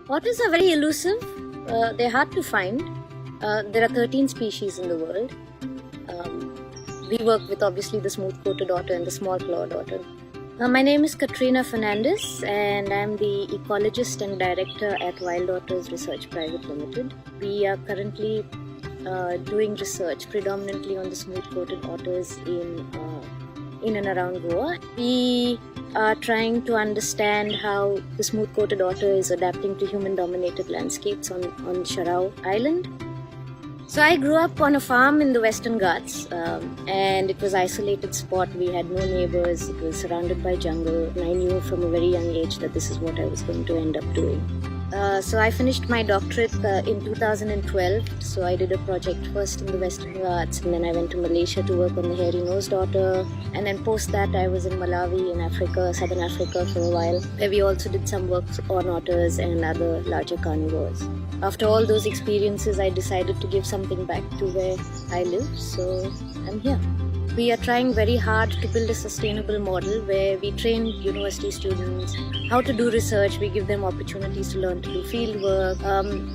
Otters are very elusive. They're hard to find. There are 13 species in the world. We work with obviously the smooth-coated otter and the small-clawed otter. My name is Katrina Fernandez and I'm the ecologist and director at Wild Otters Research Private Limited. We are currently doing research predominantly on the smooth-coated otters in and around Goa. We are trying to understand how the smooth-coated otter is adapting to human-dominated landscapes on Sharau Island. So I grew up on a farm in the Western Ghats and it was an isolated spot. We had no neighbors. It was surrounded by jungle. And I knew from a very young age that this is what I was going to end up doing. So I finished my doctorate in 2012. So I did a project first in the Western Ghats and then I went to Malaysia to work on the hairy-nosed otter. And then post that I was in Malawi in Africa, Southern Africa for a while, where we also did some work on otters and other larger carnivores. After all those experiences, I decided to give something back to where I live, so I'm here. We are trying very hard to build a sustainable model where we train university students how to do research. We give them opportunities to learn to do field work.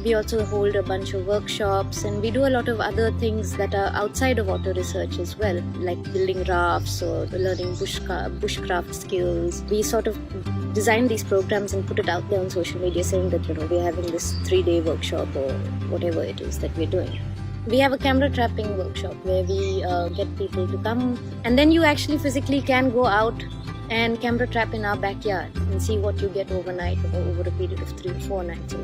We also hold a bunch of workshops and we do a lot of other things that are outside of otter research as well, like building rafts or learning bushcraft skills. We sort of design these programs and put it out there on social media saying that we're having this 3-day workshop or whatever it is that we're doing. We have a camera trapping workshop where we get people to come and then you actually physically can go out and camera trap in our backyard and see what you get overnight or over a period of 3 or 4 nights.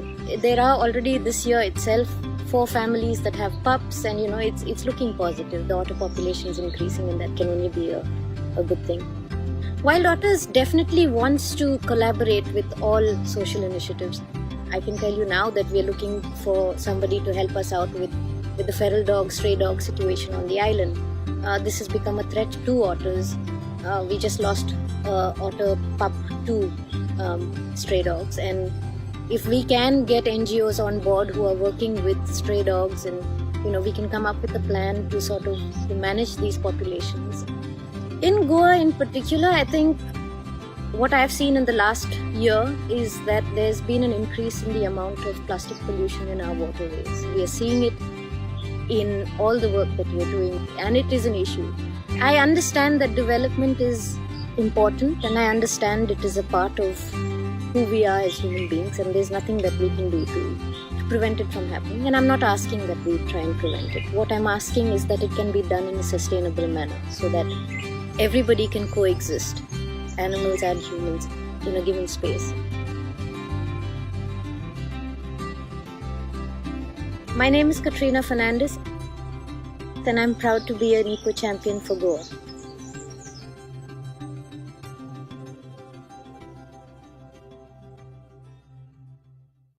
There are already this year itself 4 families that have pups and it's looking positive. The otter population is increasing and that can only be a good thing. Wild Otters definitely wants to collaborate with all social initiatives. I can tell you now that we are looking for somebody to help us out with the feral dog, stray dog situation on the island. This has become a threat to otters. We just lost otter pup to stray dogs, and if we can get NGOs on board who are working with stray dogs and we can come up with a plan to sort of to manage these populations. In Goa in particular, I think what I've seen in the last year is that there's been an increase in the amount of plastic pollution in our waterways. We are seeing it in all the work that we're doing, and it is an issue. I understand that development is important and I understand it is a part of who we are as human beings and there's nothing that we can do to prevent it from happening, and I'm not asking that we try and prevent it. What I'm asking is that it can be done in a sustainable manner so that everybody can coexist, animals and humans, in a given space. My name is Katrina Fernandez and I'm proud to be an eco-champion for Goa.